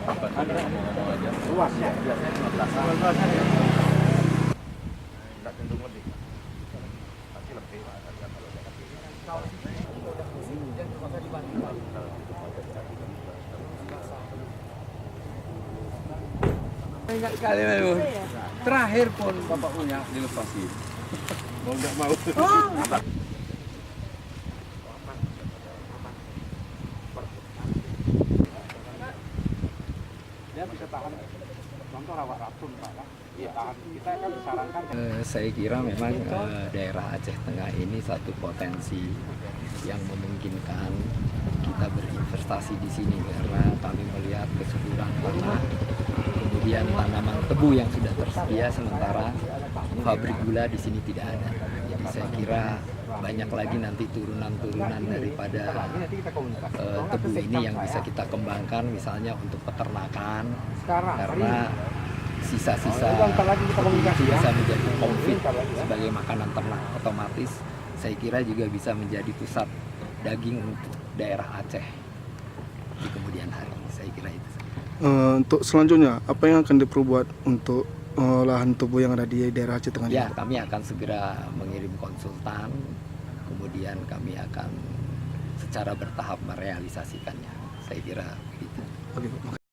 bukan ngomong aja. Luas ya? Biasanya 15-an. Enggak cenderung lebih. Pasti lebih. Enggak kali memang. Terakhir pun bapak punya dilepasin. Mau nggak mau. Dia bisa tahan. Contoh rawa racun Pak. Iya, tahan. Kita kan disarankan. Saya kira memang daerah Aceh Tengah ini satu potensi yang memungkinkan kita berinvestasi di sini karena kami melihat kesuburan tanah, kemudian tanaman tebu yang sudah tersedia sementara pabrik gula di sini tidak ada. Jadi saya kira banyak lagi nanti turunan-turunan daripada tebu ini yang bisa kita kembangkan misalnya untuk peternakan karena sisa-sisa itu bisa menjadi konfit sebagai makanan ternak otomatis. Saya kira juga bisa menjadi pusat daging untuk daerah Aceh di kemudian hari. Saya kira itu. Untuk selanjutnya, apa yang akan diperbuat untuk lahan tebu yang ada di daerah Aceh Tengah? Ya, kami akan segera mengirim konsultan, kemudian kami akan secara bertahap merealisasikannya. Saya kira begitu. Oke,